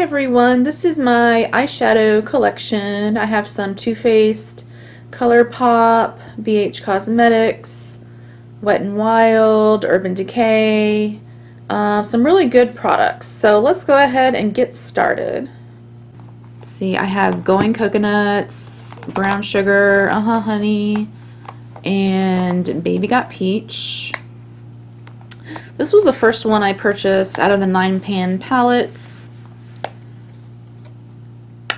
Hi everyone, this is my eyeshadow collection. I have some Too Faced, ColourPop, BH Cosmetics, Wet n Wild, Urban Decay, some really good products. So let's go ahead and get started. See, I have Going Coconuts, Brown Sugar, Honey, and Baby Got Peach. This was the first one I purchased out of the 9-pan palettes.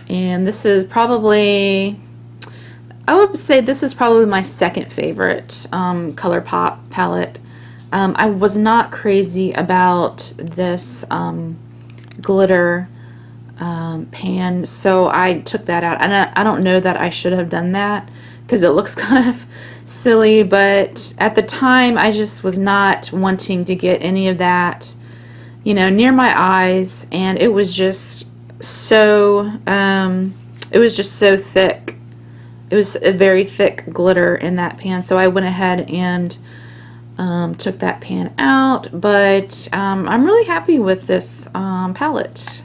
And this is probably, I would say this is probably my second favorite ColourPop palette. I was not crazy about this glitter pan, so I took that out. And I don't know that I should have done that because it looks kind of silly, but at the time I just was not wanting to get any of that, you know, near my eyes, and it was just so thick. It was a very thick glitter in that pan, so I went ahead and took that pan out, but I'm really happy with this palette.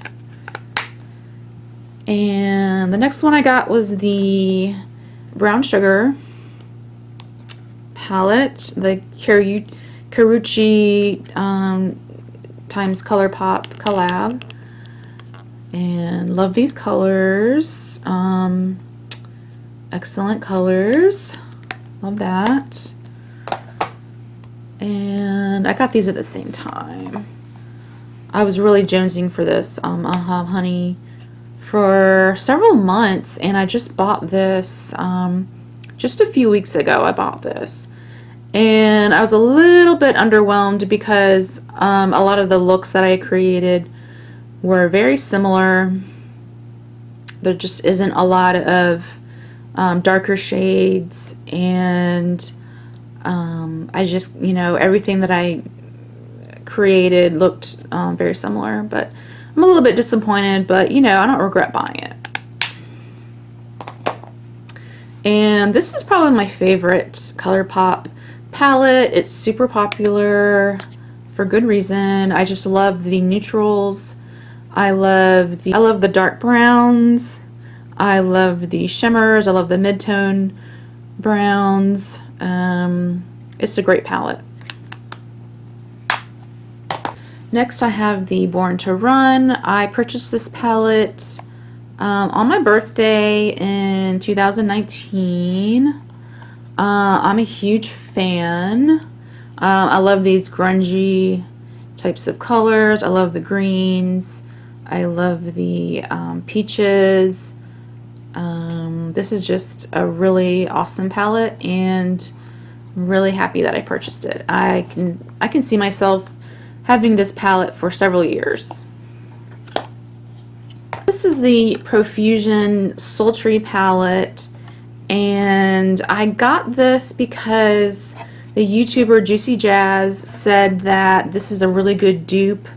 And the next one I got was the Brown Sugar palette, the Karuchi times ColourPop collab. And love these colors. Excellent colors. Love that. And I got these at the same time. I was really jonesing for this Honey for several months, and I just bought this just a few weeks ago. I bought this, and I was a little bit underwhelmed because a lot of the looks that I created were very similar. There just isn't a lot of darker shades, and I just, you know, everything that I created looked very similar, but I'm a little bit disappointed, but you know, I don't regret buying it. And this is probably my favorite ColourPop palette. It's super popular for good reason. I just love the neutrals. I love the dark browns. I love the shimmers. I love the mid-tone browns. It's a great palette. Next I have the Born to Run. I purchased this palette on my birthday in 2019. I'm a huge fan. I love these grungy types of colors. I love the greens. I love the peaches. This is just a really awesome palette, and I'm really happy that I purchased it. I can see myself having this palette for several years. This is the Profusion Sultry palette, and I got this because the YouTuber Juicy Jazz said that this is a really good dupe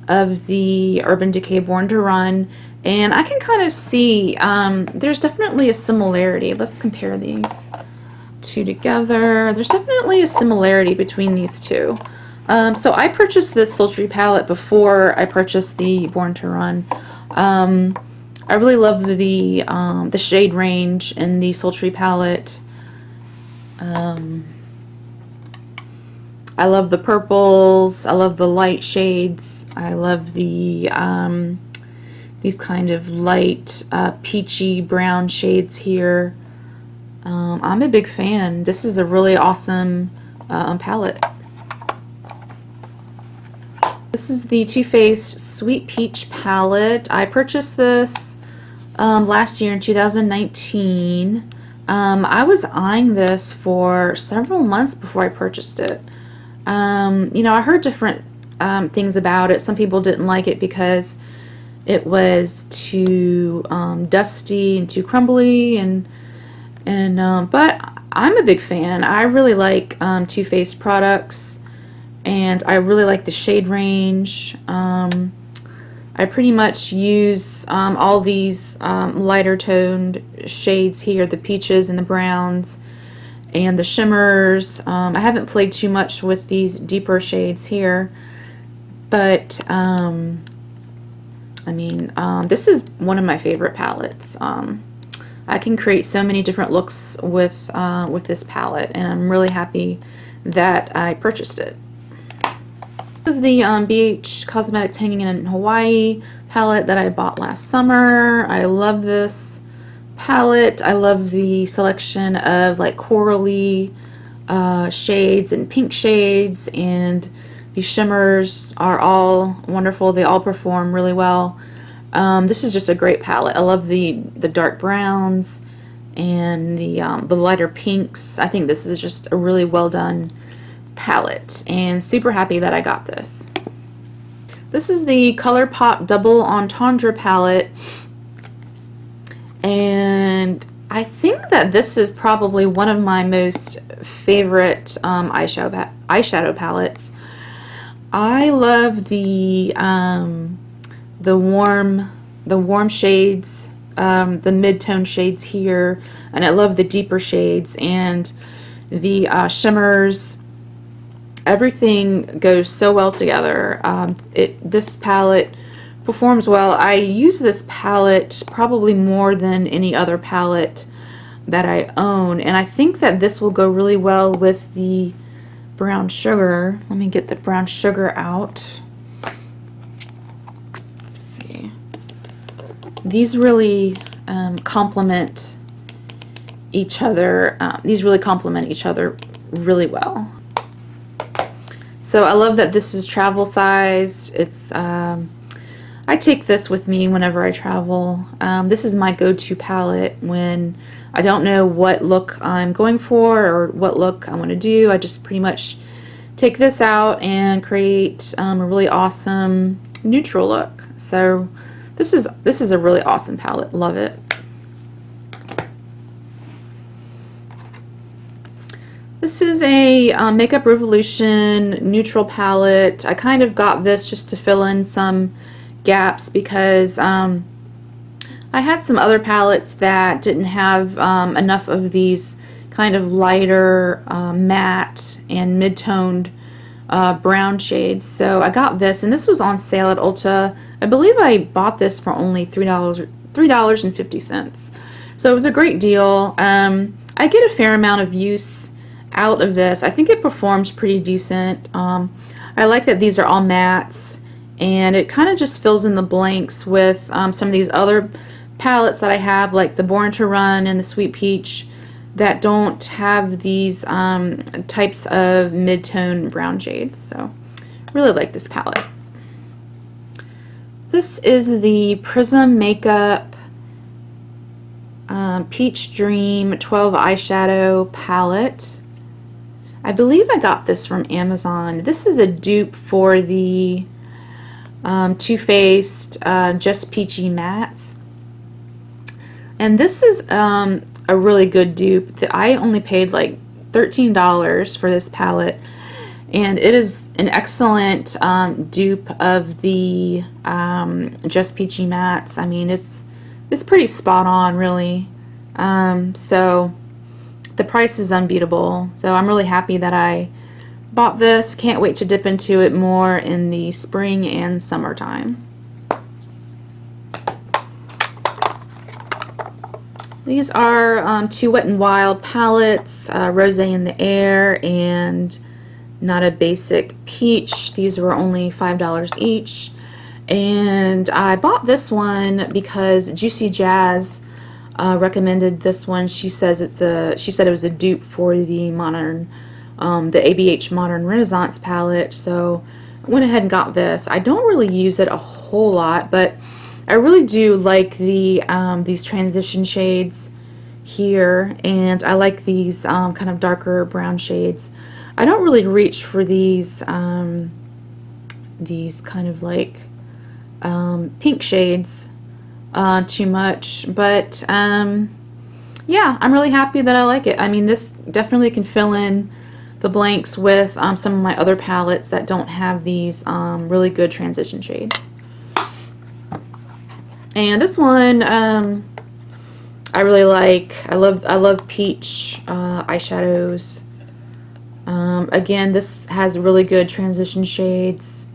of the Urban Decay Born to Run, and I can kind of see there's definitely a similarity. Let's compare these two together. There's definitely a similarity between these two. So I purchased this Sultry palette before I purchased the Born to Run. I really love the shade range in the Sultry palette. I love the purples. I love the light shades. I love the these kind of light peachy brown shades here. I'm a big fan. This is a really awesome palette. This is the Too Faced Sweet Peach palette. I purchased this last year in 2019. I was eyeing this for several months before I purchased it. You know, I heard different things about it. Some people didn't like it because it was too dusty and too crumbly, but I'm a big fan. I really like Too Faced products, and I really like the shade range. I pretty much use all these lighter toned shades here, the peaches and the browns and the shimmers. I haven't played too much with these deeper shades here, but I mean, this is one of my favorite palettes. I can create so many different looks with this palette, and I'm really happy that I purchased it. This is the BH Cosmetics Hanging in Hawaii palette that I bought last summer. I love this palette. I love the selection of like corally shades and pink shades, and the shimmers are all wonderful. They all perform really well. This is just a great palette. I love the dark browns and the lighter pinks. I think this is just a really well done palette, and super happy that I got this. This is the ColourPop Double Entendre palette, and I think that this is probably one of my most favorite eyeshadow palettes. I love the warm shades, the mid-tone shades here, and I love the deeper shades and the shimmers. Everything goes so well together. This palette performs well. I use this palette probably more than any other palette that I own, and I think that this will go really well with the brown sugar. Let me get the brown sugar out. Let's see. These really complement each other. These really complement each other really well. So I love that this is travel sized. It's I take this with me whenever I travel. This is my go-to palette when I don't know what look I'm going for or what look I want to do. I just pretty much take this out and create a really awesome neutral look. So this is a really awesome palette. Love it. This is a Makeup Revolution neutral palette. I kind of got this just to fill in some gaps because I had some other palettes that didn't have enough of these kind of lighter matte and mid-toned brown shades. So I got this, and this was on sale at Ulta. I believe I bought this for only $3.50. So it was a great deal. I get a fair amount of use out of this. I think it performs pretty decent. I like that these are all mattes, and it kind of just fills in the blanks with some of these other palettes that I have, like the Born to Run and the Sweet Peach, that don't have these types of mid-tone brown shades. So really like this palette. This is the Prism Makeup Peach Dream 12 eyeshadow palette. I believe I got this from Amazon. This is a dupe for the Too Faced Just Peachy Mattes. And this is a really good dupe. I only paid like $13 for this palette, and it is an excellent dupe of the Just Peachy Mattes. I mean, it's pretty spot on, really. So the price is unbeatable. So I'm really happy that I bought this. Can't wait to dip into it more in the spring and summertime. These are two Wet n Wild palettes, Rosé in the Air and Not a Basic Peach. These were only $5 each. And I bought this one because Juicy Jazz recommended this one. She said it was a dupe for the the ABH Modern Renaissance palette. So I went ahead and got this. I don't really use it a whole lot, but I really do like the these transition shades here, and I like these kind of darker brown shades. I don't really reach for these kind of like pink shades too much, but yeah, I'm really happy that I like it. I mean, this definitely can fill in the blanks with some of my other palettes that don't have these really good transition shades. And this one I really like. I love peach eyeshadows. Again, this has really good transition shades.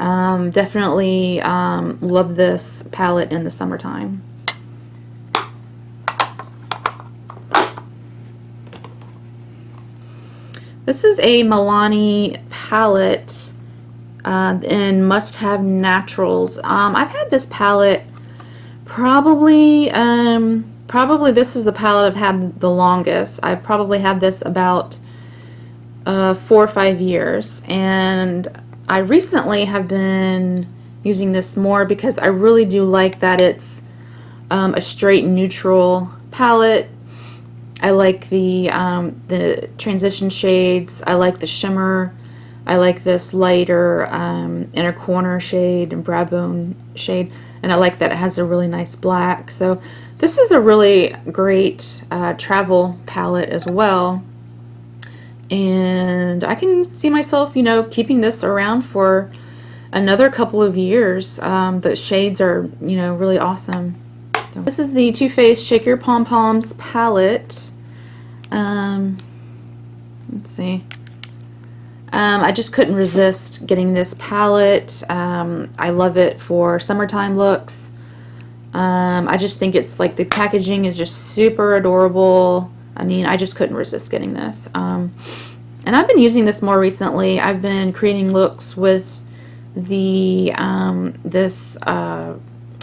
Definitely love this palette in the summertime. This is a Milani palette in Must Have Naturals. I've had this palette probably this is the palette I've had the longest. I've probably had this about 4 or 5 years, and I recently have been using this more because I really do like that it's a straight neutral palette. I like the transition shades. I like the shimmer. I like this lighter inner corner shade and brow bone shade, and I like that it has a really nice black. So this is a really great travel palette as well, and I can see myself, you know, keeping this around for another couple of years. The shades are, you know, really awesome. This is the Too Faced Shake Your Pom Poms palette. Let's see. I just couldn't resist getting this palette. I love it for summertime looks. I just think it's like the packaging is just super adorable. I mean, I just couldn't resist getting this. And I've been using this more recently. I've been creating looks with the this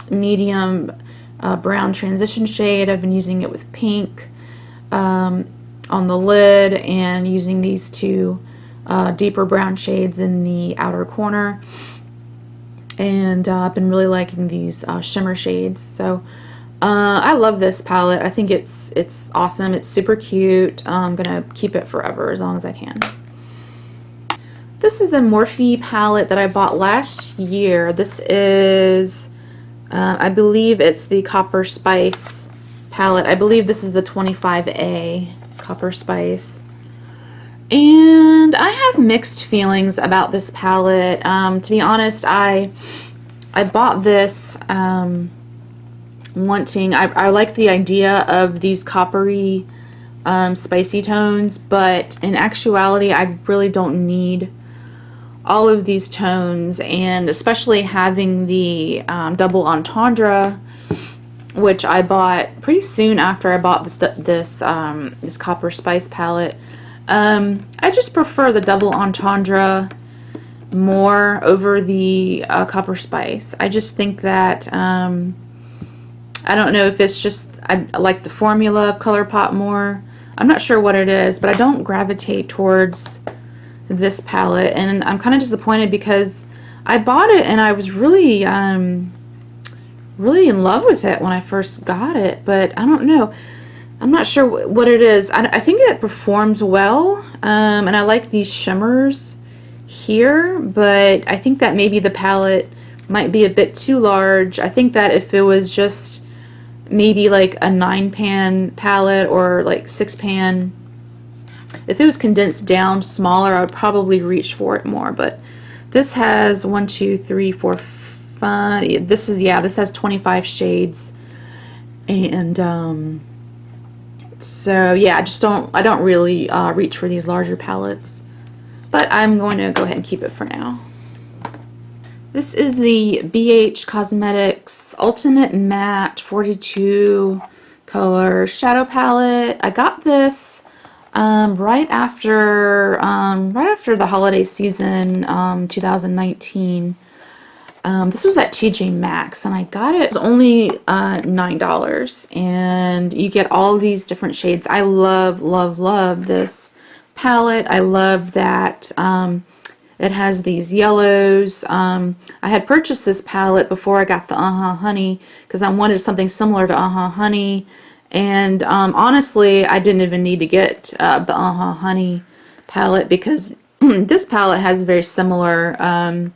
medium brown transition shade. I've been using it with pink on the lid, and using these two deeper brown shades in the outer corner. And I've been really liking these shimmer shades. So I love this palette. I think it's awesome. It's super cute. I'm gonna keep it forever as long as I can. This is a Morphe palette that I bought last year. This is I believe it's the Copper Spice palette. I believe this is the 25A Copper Spice. And I have mixed feelings about this palette. To be honest, I bought this wanting, I like the idea of these coppery spicy tones, but in actuality I really don't need all of these tones, and especially having the double entendre, which I bought pretty soon after I bought this Copper Spice palette. I just prefer the double entendre more over the Copper Spice. I just think that I don't know if it's just I like the formula of ColourPop more. I'm not sure what it is, but I don't gravitate towards this palette, and I'm kind of disappointed because I bought it and I was really really in love with it when I first got it, but I don't know. I'm not sure what it is. I think it performs well, and I like these shimmers here, but I think that maybe the palette might be a bit too large. I think that if it was just maybe like a 9-pan palette or like 6-pan, if it was condensed down smaller, I would probably reach for it more. But this has 1, 2, 3, 4, 5. This has 25 shades, and so yeah, I don't really reach for these larger palettes, but I'm going to go ahead and keep it for now. This is the BH Cosmetics Ultimate Matte 42 color shadow palette. I got this right after the holiday season, 2019. This was at TJ Maxx, and I got it. It was only $9, and you get all these different shades. I love, love, love this palette. I love that it has these yellows. I had purchased this palette before I got the Honey because I wanted something similar to Honey, and honestly, I didn't even need to get the Honey palette because this palette has very similar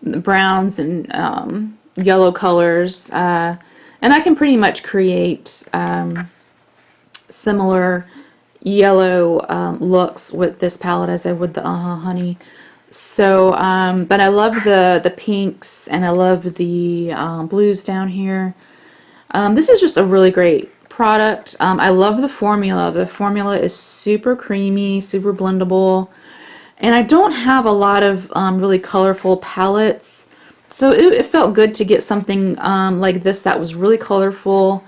browns and yellow colors, and I can pretty much create similar yellow looks with this palette as I would the Honey. So but I love the pinks, and I love the blues down here. This is just a really great product. I love the formula. The formula is super creamy, super blendable, And I don't have a lot of really colorful palettes, so it felt good to get something like this that was really colorful,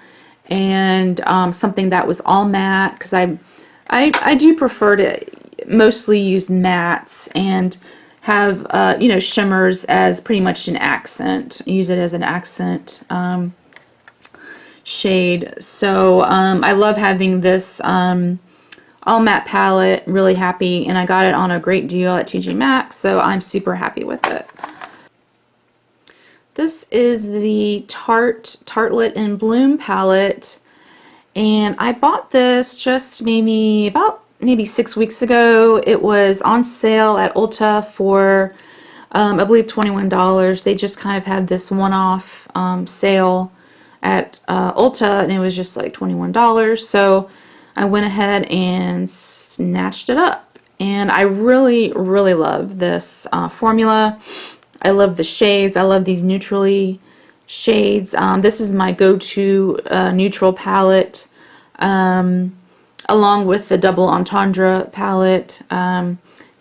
and something that was all matte, because I do prefer to mostly use mattes and have you know, shimmers as pretty much an accent. Use it as an accent shade. So I love having this all matte palette. Really happy, and I got it on a great deal at TJ Maxx, so I'm super happy with it. This is the Tartlet in Bloom palette, and I bought this just maybe 6 weeks ago. It was on sale at Ulta for I believe $21. They just kind of had this one-off sale at Ulta, and it was just like $21. So I went ahead and snatched it up, and I really love this formula. I love the shades. I love these neutrally shades. This is my go-to neutral palette, along with the double Entendre palette.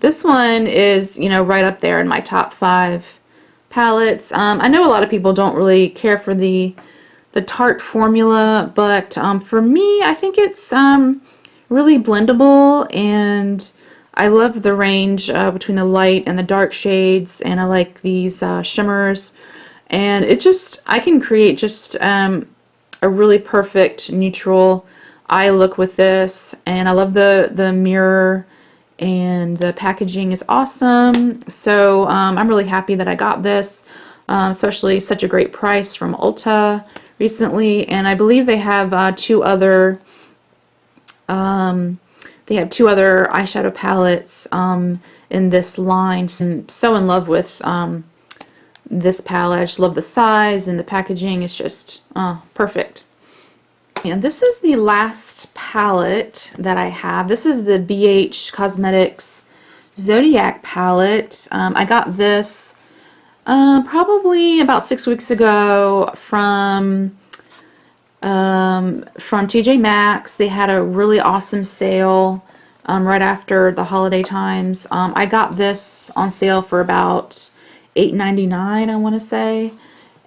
This one is, you know, right up there in my top 5 palettes. I know a lot of people don't really care for the Tarte formula, but for me, I think it's really blendable, and I love the range between the light and the dark shades, and I like these shimmers, and it just, I can create just a really perfect neutral eye look with this, and I love the mirror, and the packaging is awesome. So I'm really happy that I got this, especially such a great price from Ulta recently. And I believe they have two other eyeshadow palettes in this line. I'm so in love with this palette. I just love the size, and the packaging is just perfect. And this is the last palette that I have. This is the BH Cosmetics Zodiac palette. I got this probably about 6 weeks ago from TJ Maxx. They had a really awesome sale right after the holiday times. I got this on sale for about $8.99, I want to say,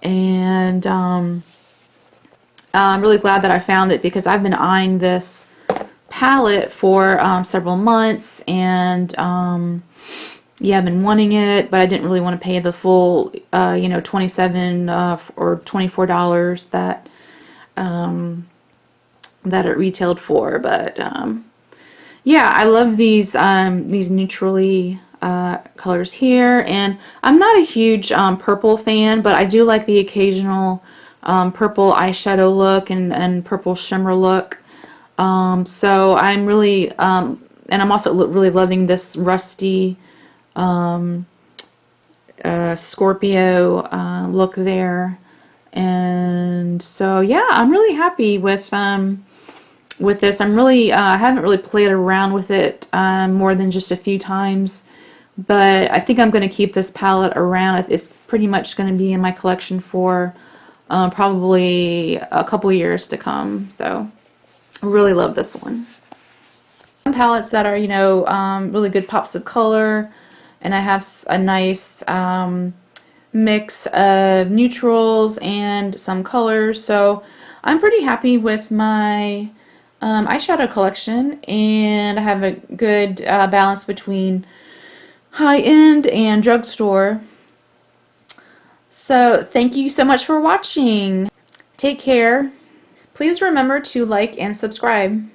and I'm really glad that I found it, because I've been eyeing this palette for several months, and yeah, I've been wanting it, but I didn't really want to pay the full you know, $27 or $24 that that it retailed for. But yeah, I love these neutrally colors here, and I'm not a huge purple fan, but I do like the occasional purple eyeshadow look and purple shimmer look. So I'm really, and I'm also really loving this rusty Scorpio look there. And so yeah, I'm really happy with this. I'm really, I haven't really played around with it more than just a few times, but I think I'm going to keep this palette around. It's pretty much going to be in my collection for probably a couple years to come. So I really love this one. Palettes that are, you know, really good pops of color, and I have a nice mix of neutrals and some colors. So I'm pretty happy with my eyeshadow collection, and I have a good balance between high-end and drugstore. So thank you so much for watching. Take care. Please remember to like and subscribe.